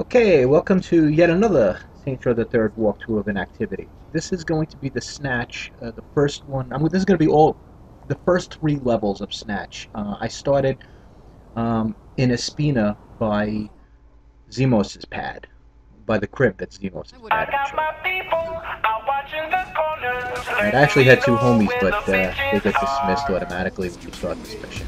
Okay, welcome to yet another Saints Row the Third walkthrough of an activity. This is going to be the Snatch, the first one. This is going to be all the first three levels of Snatch. I started in Espina by Zimos' pad, by the crib that Zimos' pad, actually. Right, I actually had two homies, but they get dismissed automatically when you start this mission.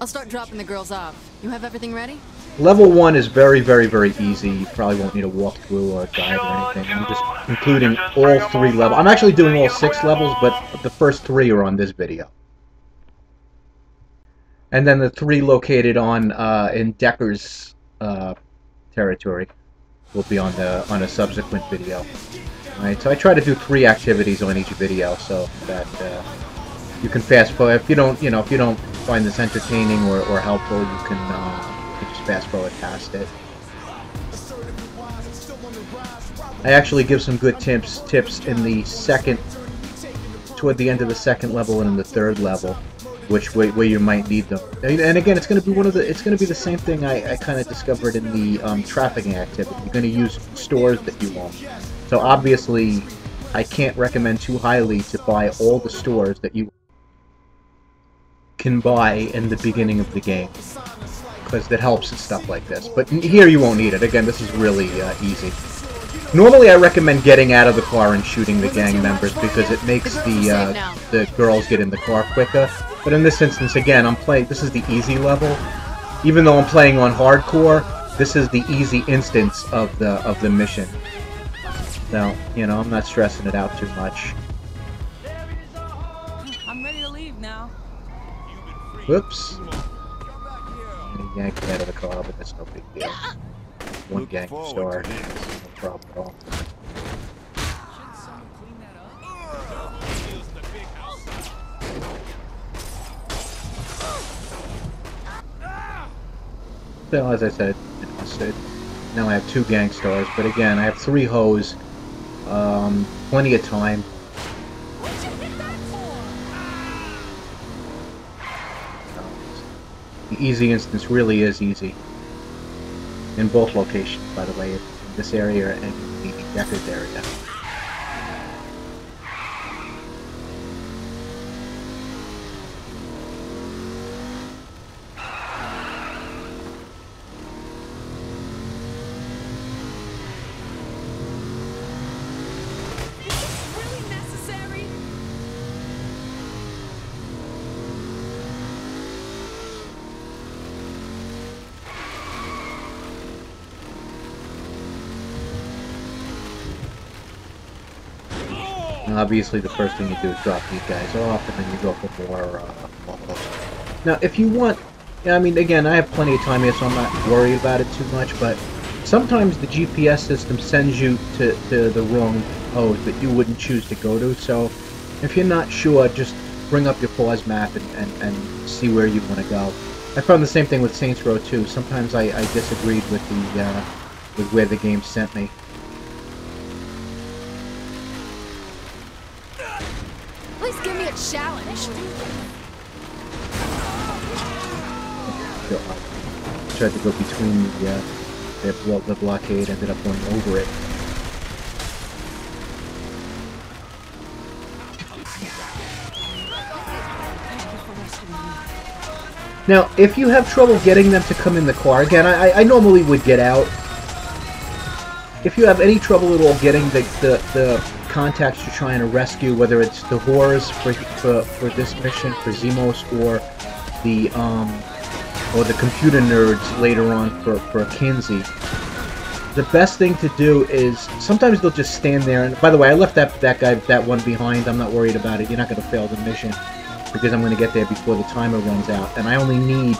I'll start dropping the girls off. You have everything ready? Level 1 is very, very, very easy. You probably won't need a walkthrough or a guide or anything. I'm just including all three levels. I'm actually doing all 6 levels, but the first 3 are on this video. And then the 3 located on in Decker's territory will be on a subsequent video. Alright, so I try to do 3 activities on each video so that you can fast forward. If you don't, if you don't find this entertaining or helpful, you can just fast forward past it. I actually give some good tips in the toward the end of the second level and in the third level, where you might need them. And again, it's going to be the same thing I kind of discovered in the trafficking activity. You're going to use stores that you own. So obviously, I can't recommend too highly to buy all the stores that you can buy in the beginning of the game, because that helps and stuff like this. But here you won't need it. Again, this is really easy. Normally I recommend getting out of the car and shooting the gang members because it makes the girls get in the car quicker. But in this instance, again, this is the easy level. Even though I'm playing on hardcore, this is the easy instance of the mission. So, I'm not stressing it out too much. I'm ready to leave now. Whoops. I yanked it out of the car, but that's no big deal. One gang star, no problem at all. So, as I said, now I have 2 gang stars, but again, I have 3 hoes, plenty of time. The easy instance really is easy. In both locations, by the way, in this area and in the Deckers area. Obviously, the first thing you do is drop these guys off, and then you go for more levels. Now, if you want, again, I have plenty of time here, so I'm not worried about it too much, but sometimes the GPS system sends you to the wrong hose that you wouldn't choose to go to, so if you're not sure, just bring up your pause map and see where you want to go. I found the same thing with Saints Row 2. Sometimes I disagreed with with where the game sent me. Please give me a challenge. Tried to go between the blockade, ended up going over it. Now, if you have trouble getting them to come in the car, again, I normally would get out. If you have any trouble at all getting the contacts you're trying to rescue, whether it's the whores for this mission, for Zimos, or the computer nerds later on for Kinsey, the best thing to do is, sometimes they'll just stand there, and by the way, I left that one behind. I'm not worried about it. You're not going to fail the mission, because I'm going to get there before the timer runs out, and I only need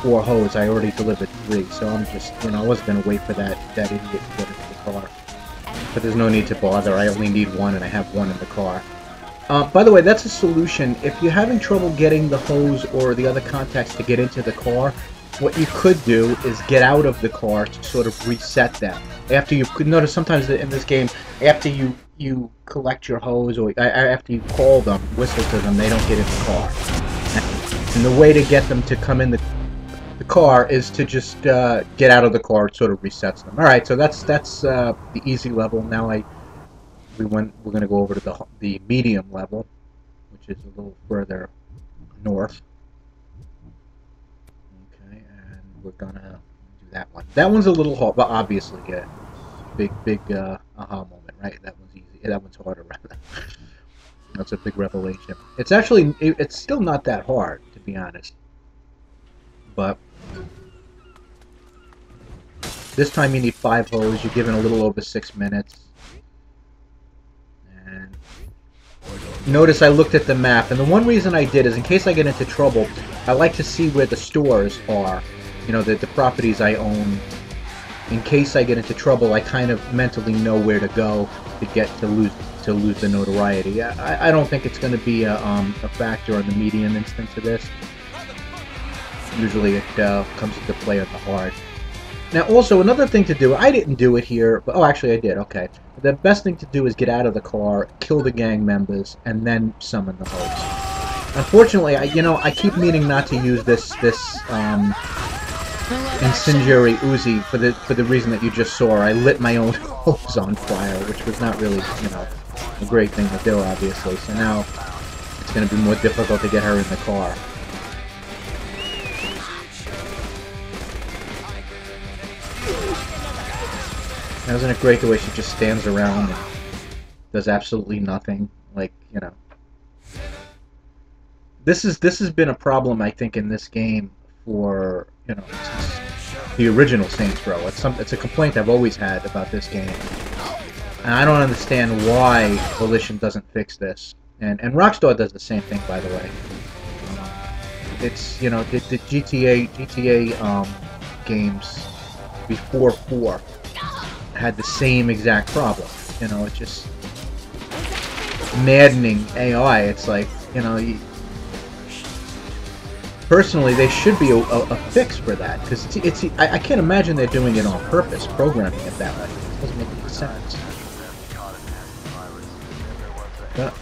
4 hoes. I already delivered 3, so I'm just, I wasn't going to wait for that idiot to get into the car. But there's no need to bother. I only need 1, and I have 1 in the car. By the way, that's a solution. If you're having trouble getting the hose or the other contacts to get into the car, what you could do is get out of the car to sort of reset them. After you notice, sometimes in this game, after you collect your hose, or after you call them, whistle to them, they don't get in the car. And the way to get them to come in the the car is to just get out of the car. It sort of resets them. All right, so that's the easy level. Now we're going to go over to the medium level, which is a little further north. Okay, and we're gonna do that one. That one's a little hard, but obviously, yeah, big aha moment, right? That one's easy. That one's harder, rather. That's a big revelation. It's actually, it's still not that hard, to be honest. But this time you need 5 holes. You're given a little over 6 minutes. And notice I looked at the map, and the one reason I did is in case I get into trouble, I like to see where the stores are. You know, the properties I own. In case I get into trouble, I kind of mentally know where to go to lose the notoriety. I don't think it's going to be a factor on the medium instance of this. Usually it comes into play on the hard. Now, also, another thing to do, I didn't do it here, but, oh, actually I did, okay. The best thing to do is get out of the car, kill the gang members, and then summon the host. Unfortunately, I keep meaning not to use this incendiary Uzi for the reason that you just saw. I lit my own hose on fire, which was not really, a great thing to do, obviously. So now it's going to be more difficult to get her in the car. Now, isn't it great the way she just stands around and does absolutely nothing? Like, this has been a problem, I think, in this game for, since the original Saints Row. It's a complaint I've always had about this game. And I don't understand why Volition doesn't fix this. And Rockstar does the same thing, by the way. It's, the GTA games before 4 had the same exact problem. It's just maddening AI. It's like, personally, they should be a fix for that, because I can't imagine they're doing it on purpose, programming it that way. It doesn't make any sense. But,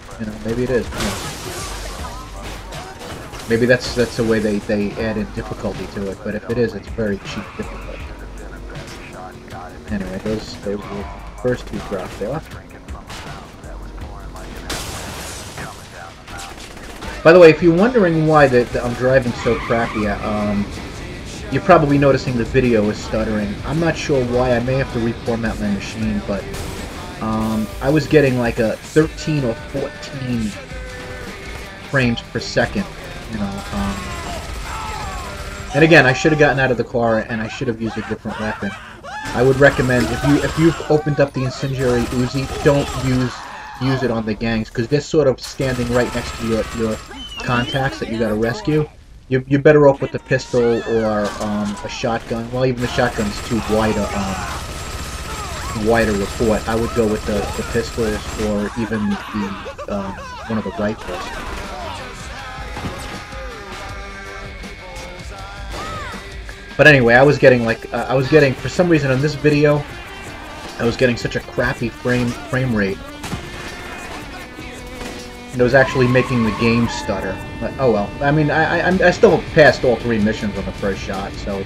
maybe it is. Maybe that's the way they add in difficulty to it, but if it is, it's very cheap difficulty. Anyway, those were the first 2 dropped off. By the way, if you're wondering why I'm driving so crappy, you're probably noticing the video is stuttering. I'm not sure why. I may have to reformat my machine, but I was getting like a 13 or 14 frames per second, and again, I should have gotten out of the car and I should have used a different weapon. I would recommend, if you've opened up the incendiary Uzi, don't use it on the gangs, because they're sort of standing right next to your contacts that you got to rescue. You're better off with the pistol or a shotgun. Well, even the shotgun's too wide a report. I would go with the pistols or even one of the rifles. But anyway, I was getting for some reason on this video, I was getting such a crappy frame rate. And it was actually making the game stutter. But oh well. I mean, I still passed all 3 missions on the first shot, so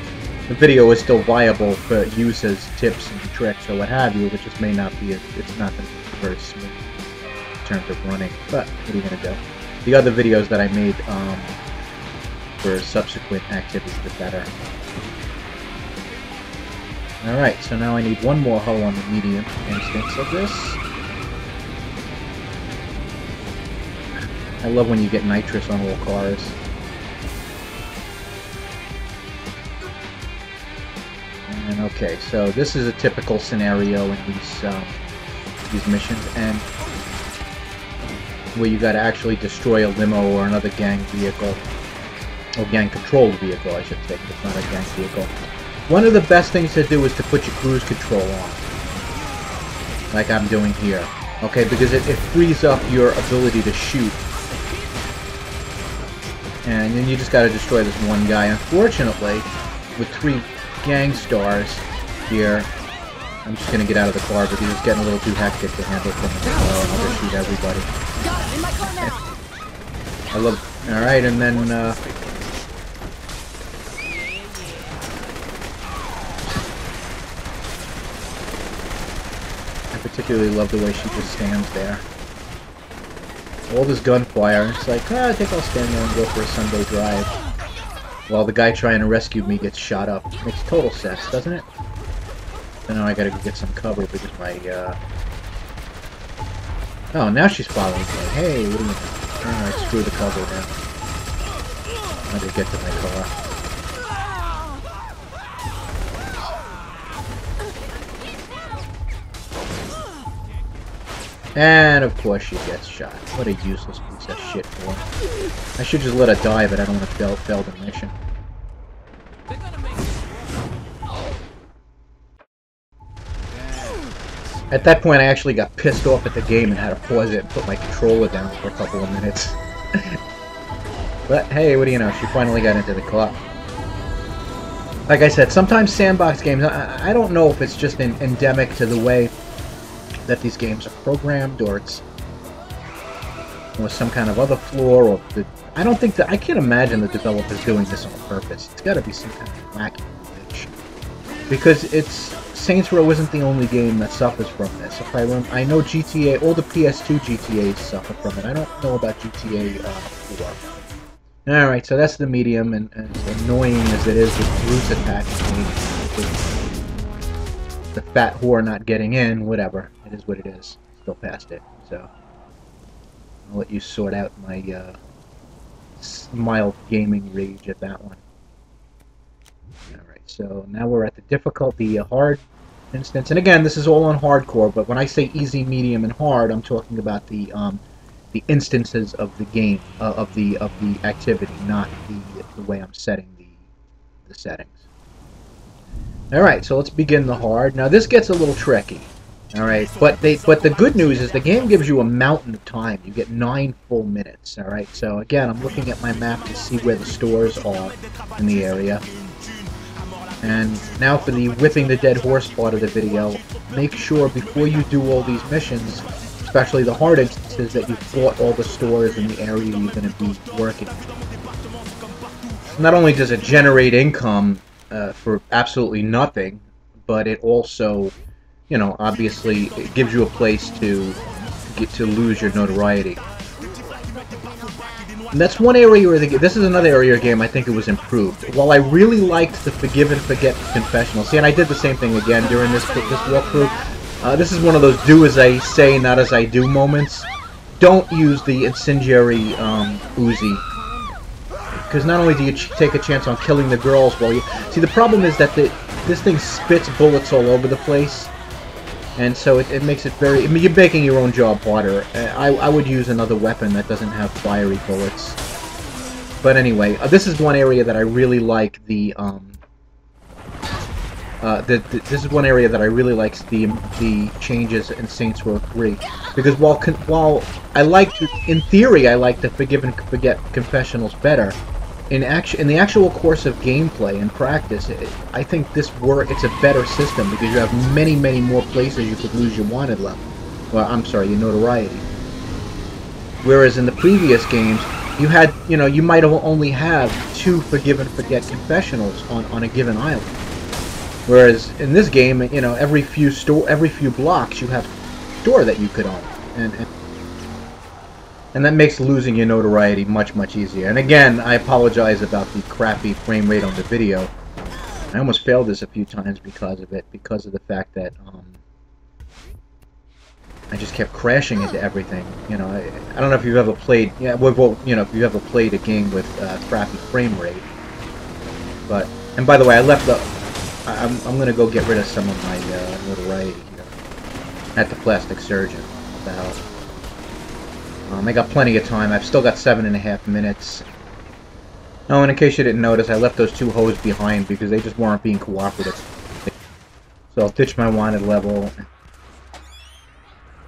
the video is still viable for use as tips and tricks or what have you. It just may not be. It's not going to be very smooth in terms of running. But what are you going to do? The other videos that I made for subsequent activities are better. Alright, so now I need 1 more hull on the medium instance of this. I love when you get nitrous on all cars. And okay, so this is a typical scenario in these missions, and where you got to actually destroy a limo or another gang vehicle, or gang-controlled vehicle, I should say. It's not a gang vehicle. One of the best things to do is to put your cruise control on, like I'm doing here. Okay, because it frees up your ability to shoot. And then you just gotta destroy this one guy. Unfortunately, with 3 gang stars here, I'm just gonna get out of the car because it's getting a little too hectic to handle from the car, and I'll just shoot everybody. I love... Alright, and then, particularly love the way she just stands there. All this gunfire, and it's like, I think I'll stand there and go for a Sunday drive. While the guy trying to rescue me gets shot up. Makes total sense, doesn't it? So now I gotta go get some cover because my, Oh, now she's following me. Hey, what do you think? Alright, screw the cover now. How to get to my car. And of course she gets shot. What a useless piece of shit for. I should just let her die, but I don't want to fail the mission. At that point I actually got pissed off at the game and had to pause it and put my controller down for a couple of minutes. But hey, what do you know, she finally got into the club. Like I said, sometimes sandbox games, I don't know if it's just endemic to the way that these games are programmed, or it's some kind of other flaw, or I don't think that I can't imagine the developers doing this on purpose. It's got to be some kind of wacky glitch, because Saints Row isn't the only game that suffers from this. If I know GTA, all the PS2 GTAs suffer from it. I don't know about GTA 4. All right, so that's the medium, and as annoying as it is with Bruce attacking me, the fat whore not getting in, whatever. It is what it is. Still past it, so I'll let you sort out my mild gaming rage at that one. Alright, so now we're at the difficulty hard instance, and again, this is all on hardcore, but when I say easy, medium, and hard, I'm talking about the instances of the game, of the activity, not the way I'm setting the settings. Alright, so let's begin the hard. Now this gets a little tricky. Alright, but the good news is the game gives you a mountain of time. You get 9 full minutes. Alright, so again, I'm looking at my map to see where the stores are in the area. And now for the whipping the dead horse part of the video, make sure before you do all these missions, especially the hard instances, that you've fought all the stores in the area you're going to be working in. Not only does it generate income for absolutely nothing, but it also, you know, obviously it gives you a place to get to lose your notoriety. And that's one area where this is another area of the game I think it was improved. While I really liked the Forgive and Forget confessional, see, and I did the same thing again during this walkthrough. This is one of those do as I say, not as I do moments. Don't use the incendiary Uzi, because not only do you take a chance on killing the girls while you... See, the problem is that this thing spits bullets all over the place, and so it makes it very... I mean, you're making your own job harder. I would use another weapon that doesn't have fiery bullets. But anyway, this is one area that I really like the this is one area that I really like the changes in Saints Row 3, because while I like, in theory, I like the Forgive and Forget confessionals better. In the actual course of gameplay and practice, I think it's a better system, because you have many more places you could lose your wanted level. Well, I'm sorry, your notoriety. Whereas in the previous games, you had, you might only have 2 Forgive and Forget confessionals on a given island. Whereas in this game, every few blocks you have a store that you could own, and that makes losing your notoriety much easier. And again, I apologize about the crappy frame rate on the video. I almost failed this a few times because of it, because of the fact that I just kept crashing into everything. I don't know if you've ever played, if you ever played a game with crappy frame rate. But, and by the way, I left the. I'm gonna go get rid of some of my notoriety here at the Plastic Surgeon. I got plenty of time. I've still got 7.5 minutes. Oh, and in case you didn't notice, I left those 2 hoes behind because they just weren't being cooperative. So I'll ditch my wanted level,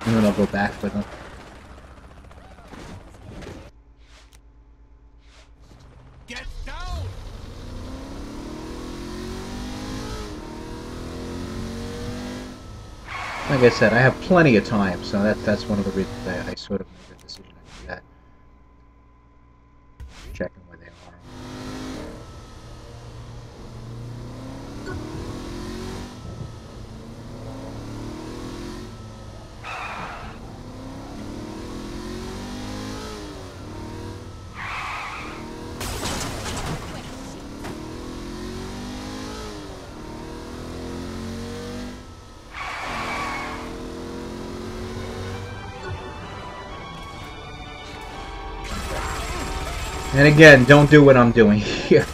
and then I'll go back for them. Like I said, I have plenty of time, so that's one of the reasons I sort of made the decision to do that. Checking where they are. And again, don't do what I'm doing here.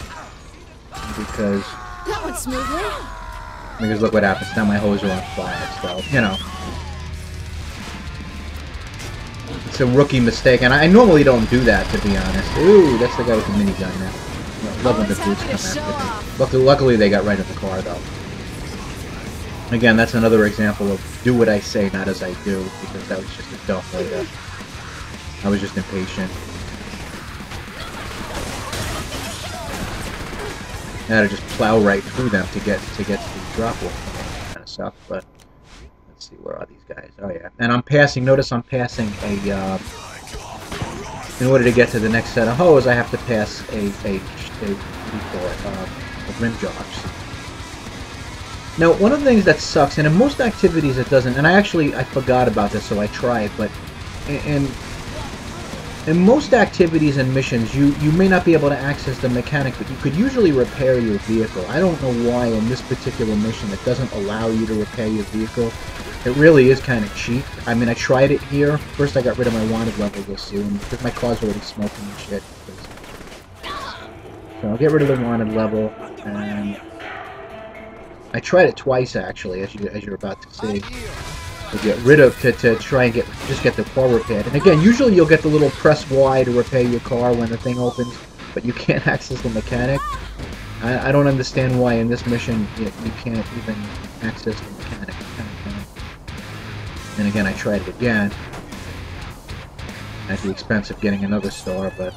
Because That went smoothly. look what happens. Now my hose are on fire, so, you know. It's a rookie mistake, and I normally don't do that, to be honest. Ooh, that's the guy with the minigun now. Love when the boots come after me. Luckily they got right in the car, though. Again, that's another example of do what I say, not as I do, because that was just a dumb way to... I was just impatient. I had to just plow right through them to get to the drop wall. Kind of sucked, but let's see, where are these guys? Oh yeah, and I'm passing. Notice I'm passing a. In order to get to the next set of hose, I have to pass a rim jogs. Now, one of the things that sucks, and in most activities it doesn't, and I forgot about this, so I tried, but in most activities and missions, you may not be able to access the mechanic, but you could usually repair your vehicle. I don't know why in this particular mission it doesn't allow you to repair your vehicle. It really is kind of cheap. I mean, I tried it here. First I got rid of my wanted level, you'll see, and because my car's already smoking and shit. So I'll get rid of the wanted level, and I tried it twice actually, as you're about to see. To get rid of, to try and get the car repaired. And again, usually you'll get the little press Y to repair your car when the thing opens, but you can't access the mechanic. I don't understand why in this mission you can't even access the mechanic. And again, I tried it again at the expense of getting another star, but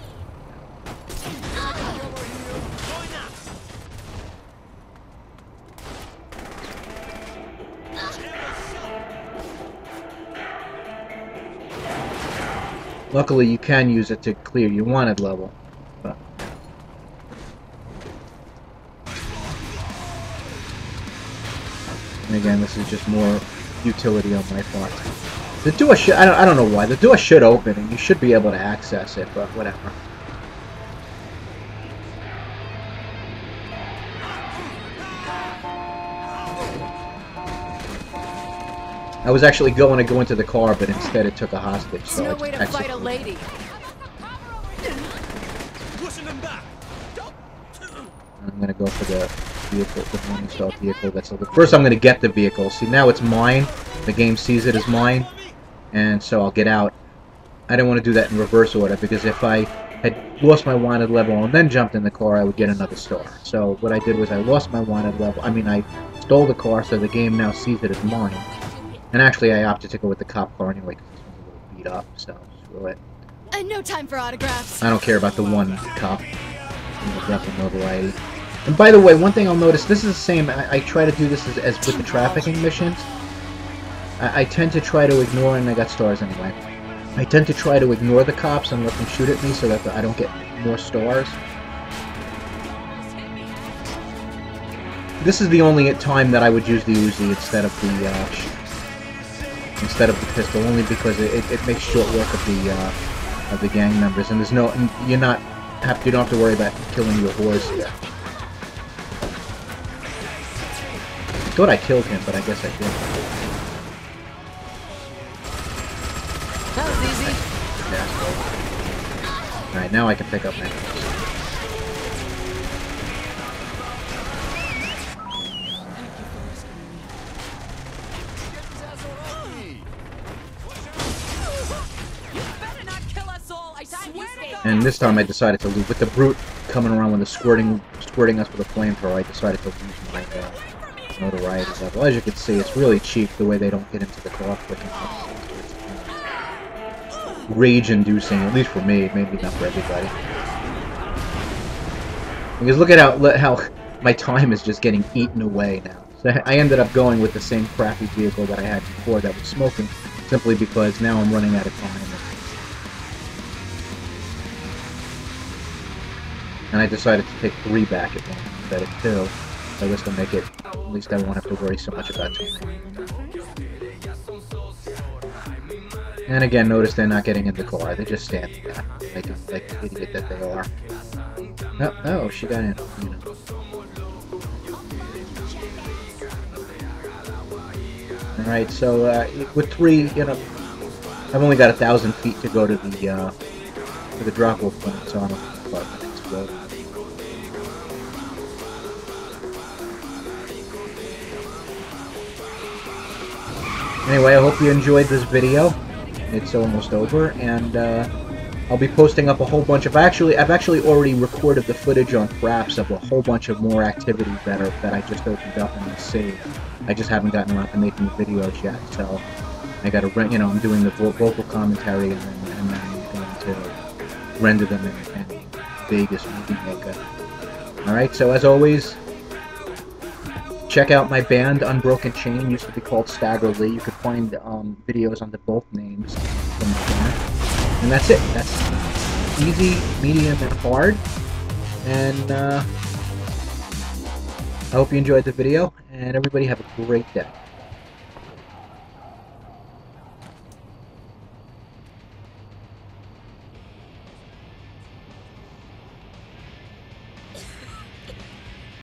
luckily, you can use it to clear your wanted level. But and again, this is just more utility on my part. The door should, I don't know why. The door should open, and you should be able to access it, but whatever. I was actually going to go into the car, but instead it took a hostage. There's no way to fight a lady. I'm gonna go for the vehicle, the one-installed vehicle. First, I'm gonna get the vehicle. See, now it's mine. The game sees it as mine, and so I'll get out. I didn't want to do that in reverse order because if I had lost my wanted level and then jumped in the car, I would get another star. So what I did was I lost my wanted level. I mean, I stole the car, so the game now sees it as mine. And actually, I opted to go with the cop car anyway because this one's a little beat up. So screw it. No time for autographs. I don't care about the one cop. Definitely notoriety. And by the way, one thing I'll notice, this is the same, I try to do this as with the trafficking missions. I tend to try to ignore, and I got stars anyway. I tend to try to ignore the cops and let them shoot at me so that I don't get more stars. This is the only time that I would use the Uzi instead of the pistol, only because it makes short work of the gang members, and there's no, you don't have to worry about killing your horse here. I thought I killed him, but I guess I didn't. That was easy. Yeah. Alright, now I can pick up my horse. And this time I decided to lose. With the brute coming around with the squirting us with a flamethrower, I decided to lose my notoriety level. As you can see, it's really cheap the way they don't get into the car quick enough. Rage-inducing, at least for me, maybe not for everybody. Because look at how my time is just getting eaten away now. So I ended up going with the same crappy vehicle that I had before that was smoking, simply because now I'm running out of time. And I decided to take 3 back at once instead of 2. So this will make it, at least I won't have to worry so much about time. And again, notice they're not getting in the car, they're just standing there, like the idiot that they are. Oh, she got in. You know. Alright, so with 3, you know, I've only got 1,000 feet to go to the drop-off point, so apartment explode. Anyway, I hope you enjoyed this video. It's almost over, and I'll be posting up a whole bunch of... I've actually already recorded the footage on Fraps of a whole bunch of more activities that I just opened up and will save. I just haven't gotten around to making the videos yet, so I gotta, you know, I'm doing the vocal commentary, and then I'm going to render them in Vegas Movie Maker. Alright, so as always, check out my band, Unbroken Chain. Used to be called Stagger Lee. You could find videos under both names from my band. And that's it. That's easy, medium, and hard. And I hope you enjoyed the video, and everybody have a great day.